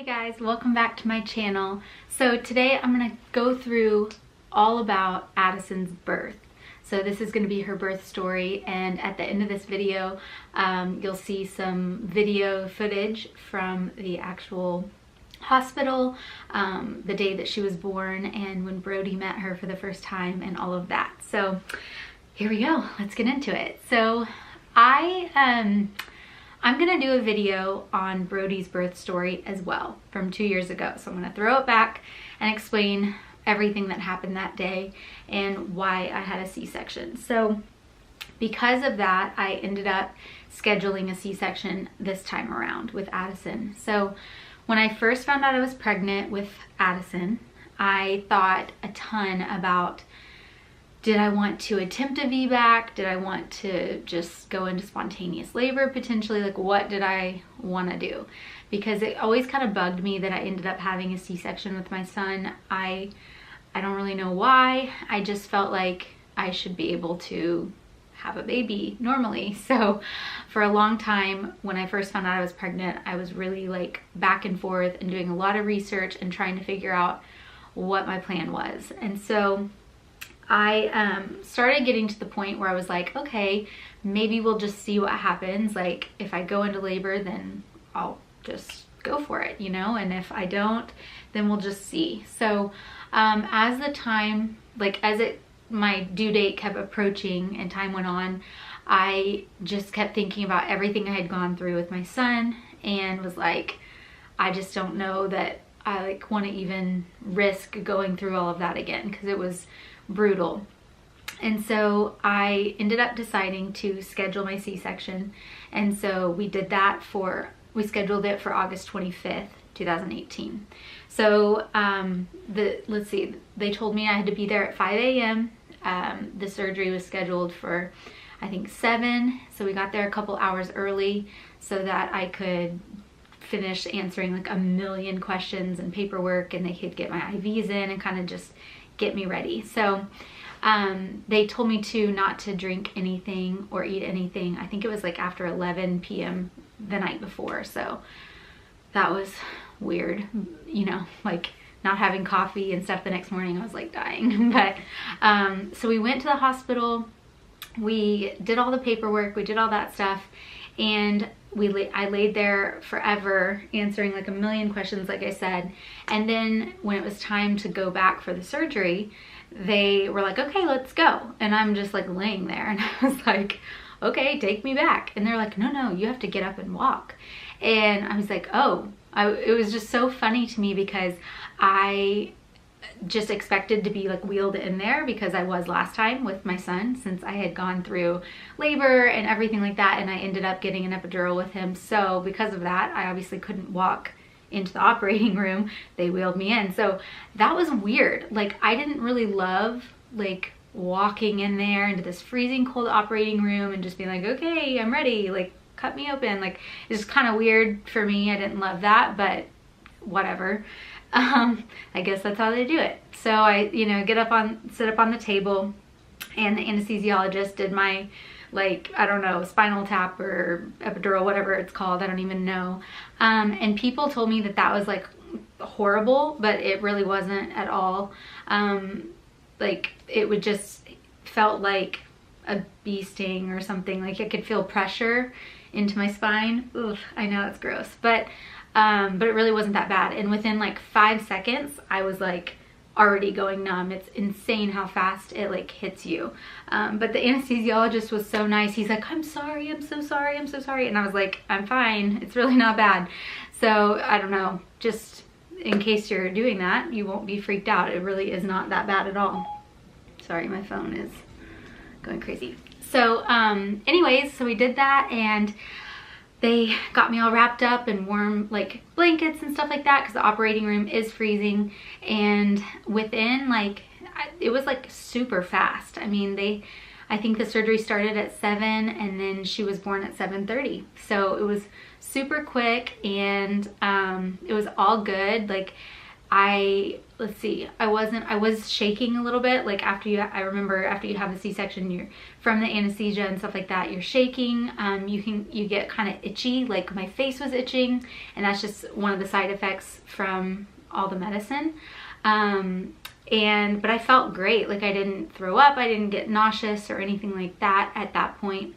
Hey guys, welcome back to my channel. So today I'm going to go through all about Addison's birth. So this is going to be her birth story, and at the end of this video you'll see some video footage from the actual hospital, the day that she was born and when Brody met her for the first time and all of that. So here we go, let's get into it. So I'm gonna do a video on Brody's birth story as well from 2 years ago. So I'm gonna throw it back and explain everything that happened that day and why I had a C-section. So because of that, I ended up scheduling a C-section this time around with Addison. So when I first found out I was pregnant with Addison, I thought a ton about, did I want to attempt a VBAC? Did I want to just go into spontaneous labor potentially? Like, what did I want to do? Because it always kind of bugged me that I ended up having a C-section with my son. I don't really know why. I just felt like I should be able to have a baby normally. So for a long time, when I first found out I was pregnant, I was really like back and forth and doing a lot of research and trying to figure out what my plan was. And so I started getting to the point where I was like, okay, maybe we'll just see what happens. Like, if I go into labor, then I'll just go for it, you know? And if I don't, then we'll just see. So as the time, my due date kept approaching and time went on, I just kept thinking about everything I had gone through with my son and was like, I just don't know that I want to even risk going through all of that again, because it was brutal. And so I ended up deciding to schedule my C-section, and so we did that we scheduled it for August 25th, 2018. So let's see, they told me I had to be there at 5 a.m. The surgery was scheduled for I think 7, so we got there a couple hours early so that I could finish answering like a million questions and paperwork, and they could get my IVs in and kind of just get me ready. So they told me not to drink anything or eat anything. I think it was like after 11 p.m. the night before. So that was weird, you know, like not having coffee and stuff the next morning. I was like dying. But so we went to the hospital, we did all the paperwork, we did all that stuff, and I laid there forever answering like a million questions, like I said. And then when it was time to go back for the surgery, they were like, okay, let's go. And I'm just like laying there, and I was like, okay, take me back. And they're like, no, you have to get up and walk. And I was like, oh, it was just so funny to me, because I just expected to be like wheeled in there, because I was last time with my son, since I had gone through labor and everything like that, and I ended up getting an epidural with him. So because of that, I obviously couldn't walk into the operating room. They wheeled me in. So that was weird. Like, I didn't really love like walking in there into this freezing cold operating room and just being like, okay, I'm ready, like cut me open. Like, it's kind of weird for me. I didn't love that, but whatever. I guess that's how they do it. So I, sit up on the table, and the anesthesiologist did my, like, I don't know, spinal tap or epidural, whatever it's called, I don't even know. And people told me that was like horrible, but it really wasn't at all. Like, it would just felt like a bee sting or something. Like, I could feel pressure into my spine. Ugh, I know it's gross, but it really wasn't that bad. And within like 5 seconds, I was like already going numb. It's insane how fast it like hits you. But the anesthesiologist was so nice. He's like, I'm sorry, I'm so sorry, I'm so sorry. And I was like, I'm fine, it's really not bad. So I don't know, just in case you're doing that, you won't be freaked out. It really is not that bad at all. Sorry, my phone is going crazy. So anyways, so we did that, and they got me all wrapped up in warm like blankets and stuff like that, because the operating room is freezing. And within like, it was like super fast. I mean, I think the surgery started at 7 and then she was born at 7:30. So it was super quick, and it was all good. Like, let's see, I was shaking a little bit. Like I remember after you have the C-section, you're from the anesthesia and stuff like that, you're shaking. You get kind of itchy, like my face was itching, and that's just one of the side effects from all the medicine. But I felt great. Like I didn't throw up, I didn't get nauseous or anything like that at that point.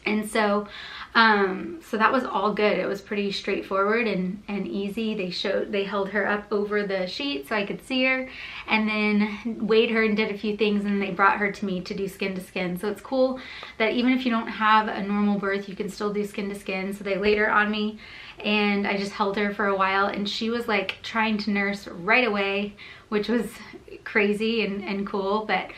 And so that was all good. It was pretty straightforward and easy. They held her up over the sheet so I could see her, and then weighed her and did a few things, and they brought her to me to do skin to skin. So it's cool that even if you don't have a normal birth, you can still do skin to skin. So they laid her on me, and I just held her for a while, and she was like trying to nurse right away, which was crazy and cool. But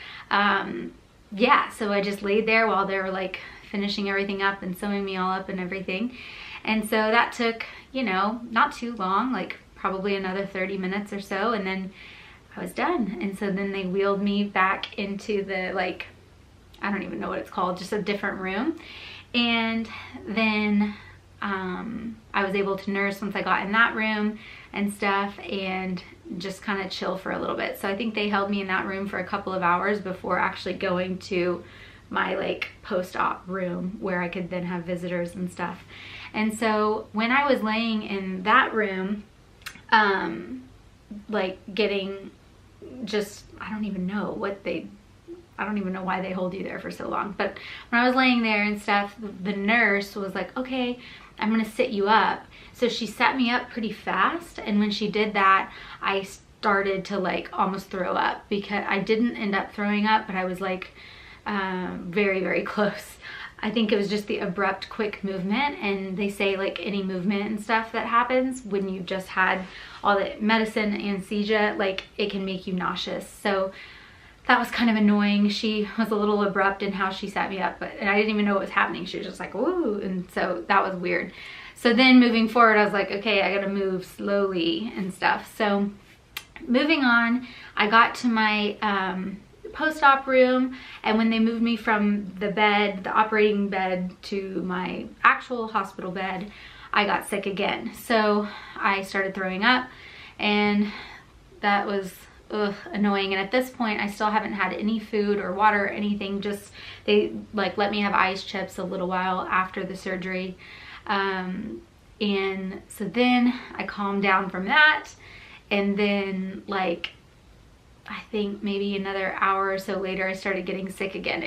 yeah, so I just laid there while they were like finishing everything up and sewing me all up and everything. And so that took, you know, not too long, like probably another 30 minutes or so, and then I was done. And so then they wheeled me back into the, like, I don't even know what it's called, just a different room. And then I was able to nurse once I got in that room and stuff, and just kind of chill for a little bit. So I think they held me in that room for a couple of hours before actually going to my like post-op room where I could then have visitors and stuff. And so when I was laying in that room, like getting just, I don't even know why they hold you there for so long. But when I was laying there and stuff, the nurse was like, okay, I'm gonna sit you up. So she sat me up pretty fast, and when she did that, I started to like almost throw up, because I didn't end up throwing up, but I was like very, very close. I think it was just the abrupt, quick movement, and they say like any movement and stuff that happens when you've just had all the medicine, anesthesia, like it can make you nauseous. So that was kind of annoying. She was a little abrupt in how she sat me up, and I didn't even know what was happening. She was just like, woo, and so that was weird. So then moving forward, I was like, okay, I gotta move slowly and stuff. So moving on, I got to my post-op room, and when they moved me from the bed, the operating bed, to my actual hospital bed, I got sick again. So I started throwing up, and that was annoying. And at this point, I still haven't had any food or water or anything. Just they like let me have ice chips a little while after the surgery. And so then I calmed down from that, and then like I think maybe another hour or so later, I started getting sick again.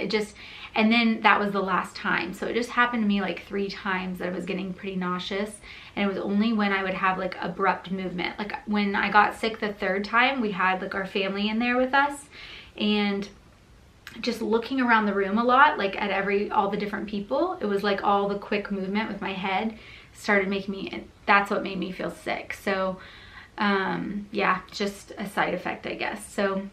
And then that was the last time. So it just happened to me like 3 times that I was getting pretty nauseous. And it was only when I would have like abrupt movement. Like when I got sick the 3rd time, we had like our family in there with us, and just looking around the room a lot, like at all the different people, it was like all the quick movement with my head started making me, that's what made me feel sick. So yeah, just a side effect, I guess. So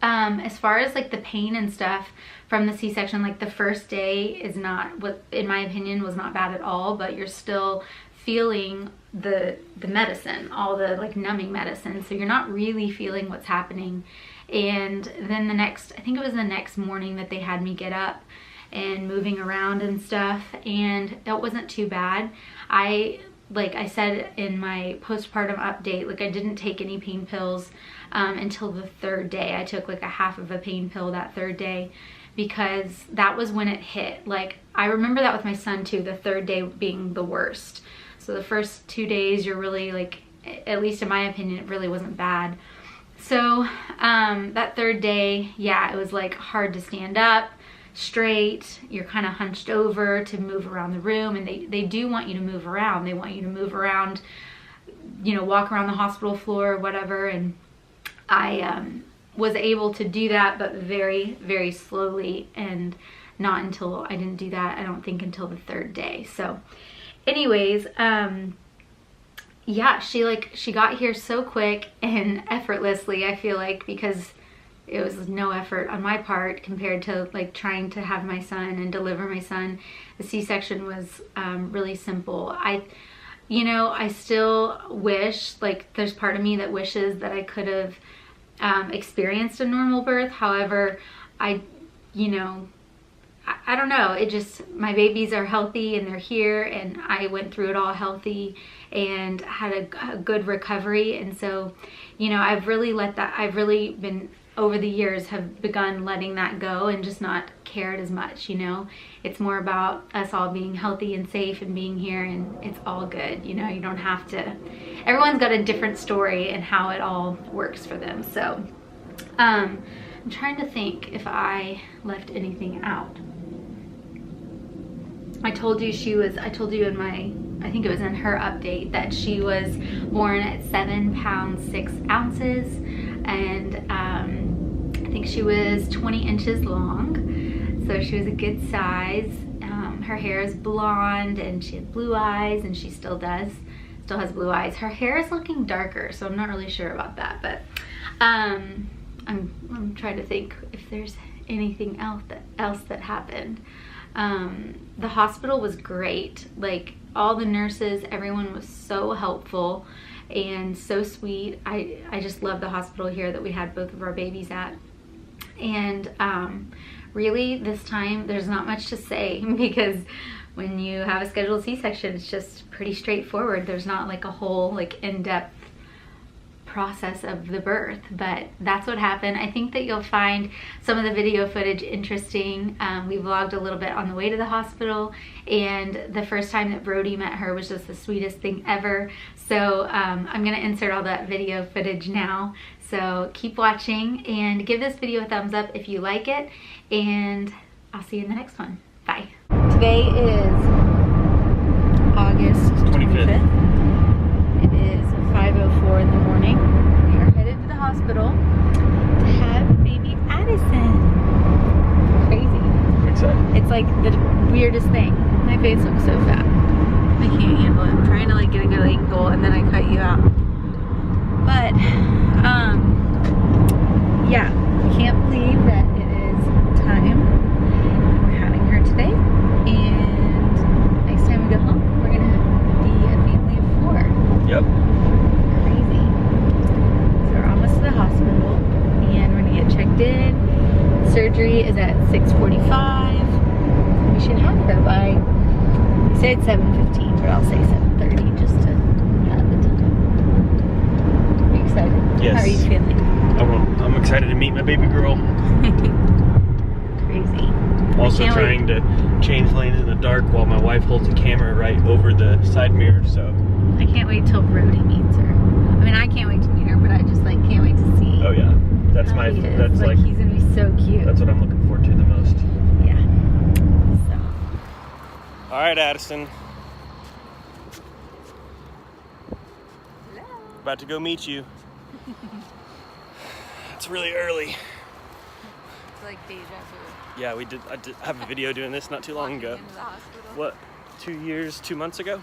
as far as like the pain and stuff from the C-section, like the first day is not, what in my opinion was not bad at all, but you're still feeling the medicine, all the like numbing medicine, so you're not really feeling what's happening. And then I think it was the next morning that they had me get up and moving around and stuff, and that wasn't too bad. Like I said in my postpartum update, like I didn't take any pain pills until the 3rd day. I took like a half of a pain pill that 3rd day, because that was when it hit. Like I remember that with my son too, the 3rd day being the worst. So the first 2 days you're really like, at least in my opinion, it really wasn't bad. So that 3rd day, yeah, it was like hard to stand up straight. You're kind of hunched over to move around the room, and they do want you to move around. They want you to move around, you know, walk around the hospital floor or whatever. And I was able to do that, but very, very slowly, and not until, I didn't do that, I don't think, until the 3rd day. So anyways, yeah, she got here so quick and effortlessly, I feel like, because it was no effort on my part compared to like trying to have my son and deliver my son. The C-section was really simple. You know, I still wish, like there's part of me that wishes that I could have experienced a normal birth. However, you know, I don't know, it just, my babies are healthy and they're here, and I went through it all healthy and had a good recovery. And so, you know, I've really been, over the years, have begun letting that go and just not cared as much, you know. It's more about us all being healthy and safe and being here, and it's all good, you know. You don't have to, everyone's got a different story and how it all works for them. So I'm trying to think if I left anything out. I told you in my, I think it was in her update, that she was born at 7 pounds 6 ounces, and I think she was 20 inches long, so she was a good size. Her hair is blonde, and she had blue eyes, and she still has blue eyes. Her hair is looking darker, so I'm not really sure about that, but I'm trying to think if there's anything else that happened. The hospital was great. Like, all the nurses, everyone was so helpful and so sweet. I just love the hospital here that we had both of our babies at. And really, this time there's not much to say, because when you have a scheduled C-section, it's just pretty straightforward. There's not like a whole like in-depth process of the birth, but that's what happened. I think that you'll find some of the video footage interesting. We vlogged a little bit on the way to the hospital, and the first time that Brody met her was just the sweetest thing ever. So I'm gonna insert all that video footage now. So keep watching and give this video a thumbs up if you like it, and I'll see you in the next one. Bye. Today is August 25th. It is 5:04 in the morning. We are headed to the hospital to have baby Addison. Crazy. Excited. It's like the weirdest thing. My face looks so fat. I can't handle it. I'm trying to like get a good angle, and then I cut you out. But yeah, I can't believe that it is time. We're having her today, and next time we go home, we're gonna be a family of 4. Yep. Crazy. So we're almost to the hospital, and we're gonna get checked in. Surgery is at 6:45. We should have her by, I said 7:15, but I'll say 7:30 just to have the time. Are you excited? Yes. How are you feeling? I'm excited to meet my baby girl. Crazy. Also trying to change lanes in the dark while my wife holds the camera right over the side mirror, so. I can't wait till Brody meets her. I mean, I can't wait to meet her, but I just like can't wait to see. Oh yeah, that's how my, he is. that's like, he's gonna be so cute. that's what I'm looking forward to the most. Yeah. So. All right, Addison. Hello. About to go meet you. It's really early. It's like deja vu. Yeah, I did have a video doing this not too long ago. Into the hospital. What, 2 months ago? No.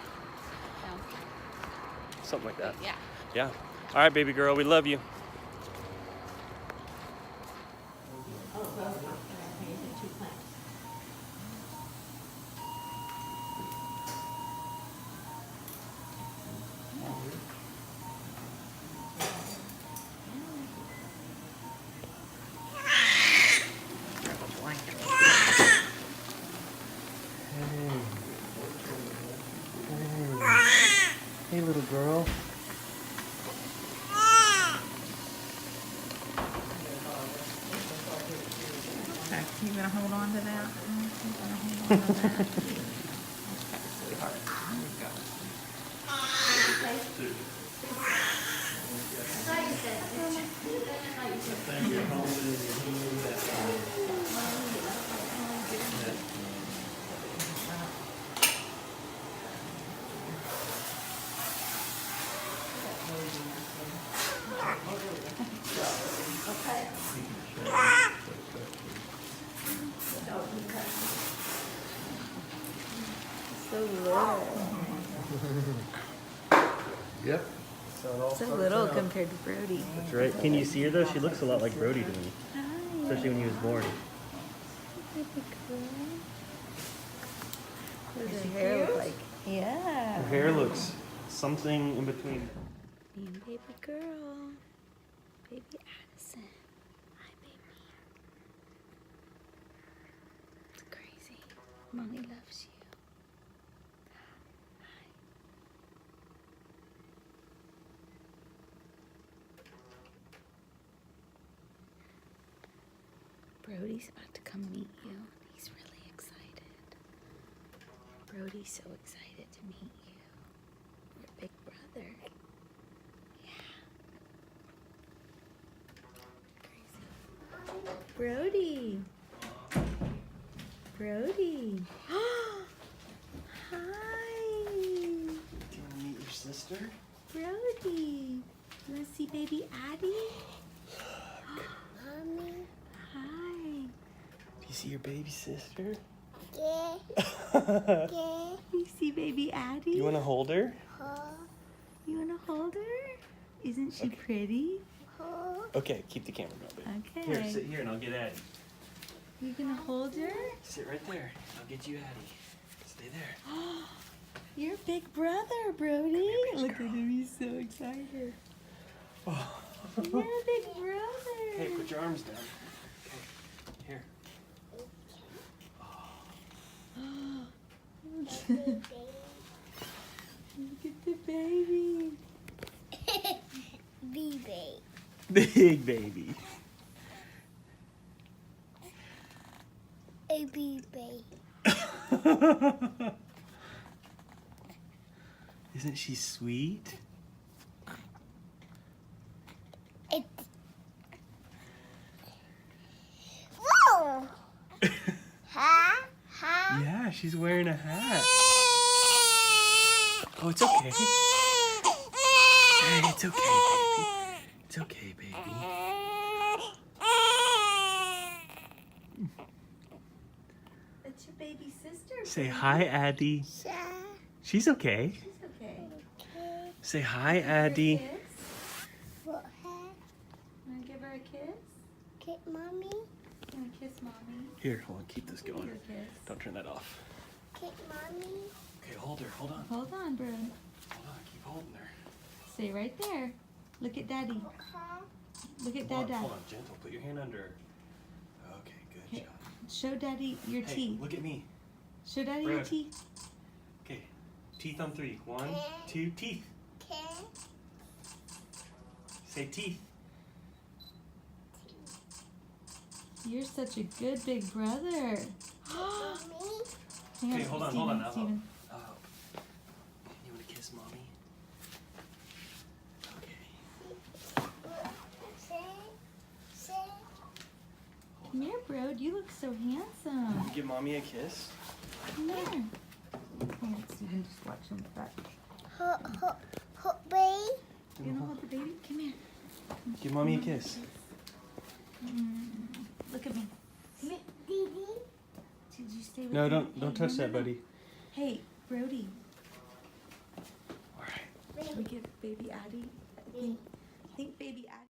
Something like that. Yeah. Yeah. All right, baby girl, we love you. Hey, little girl. Okay, you gonna hold on to that? You gonna hold on to that? Okay, sweetheart. Here we go. So little. Yep. So little compared to Brody. That's right. Can you see her though? She looks a lot like Brody to me, Hi. especially when he was born. What does her hair look like? Yeah. Her hair looks something in between. Being baby girl. Baby Addison. Hi, baby. It's crazy. Mommy loves you. Brody's about to come meet you. He's really excited. Brody's so excited to meet you. Your big brother. Yeah. Crazy. Brody. Brody. Hi. Do you want to meet your sister? Brody. You want to see baby Addie? Mommy. Hi. Do you see your baby sister? Yeah. Yeah. You see baby Addie? You want to hold her? You want to hold her? Isn't she pretty? Okay, keep the camera going, baby. Okay. Here, sit here and I'll get Addie. You gonna hold her? Sit right there. I'll get you Addie. Stay there. Your big brother, Brody. big Look girl. at him, he's so excited. Oh. You're a big brother. Hey, put your arms down. Okay, here. Look at the baby. Baby. Big baby. A baby. Isn't she sweet? It. Whoa. Ha. Ha. Yeah, she's wearing a hat. Oh, it's okay. Hey, it's okay, baby. It's okay, baby. That's your baby sister. Say hi, Addie. She's okay. She's okay. Okay. Say hi, Give her a Addie. kiss. What hat? Wanna give her a kiss? Get mommy. You wanna kiss mommy? Here, hold on, keep this Give her going. a kiss. Don't turn that off. Get mommy. Okay, hold her, hold on. Hold on, bro. Hold on, keep holding her. Stay right there. Look at daddy. Okay. Look at Hold on, dad. hold on, gentle. Put your hand under her. Okay, good Hey, job. show daddy your Hey, teeth. look at me. Show daddy your Brad. teeth. Okay, teeth on 3. 1, 2, teeth. Okay. Say teeth. You're such a good big brother. Mommy. Hang Okay, hold on, hold on. I'll Steven. help. I'll help. You want to kiss mommy? Okay. Say. Come here, bro. You look so handsome. Give mommy a kiss. Come here. Here, Steven, just watch him back. Baby. You wanna hold the baby? Come here. Give mommy a kiss. Look at me. Come here. Didi. Did you stay with No, me? don't touch that, no. buddy. Hey, Brody. All right. Should we give baby Addie? I think baby Addie.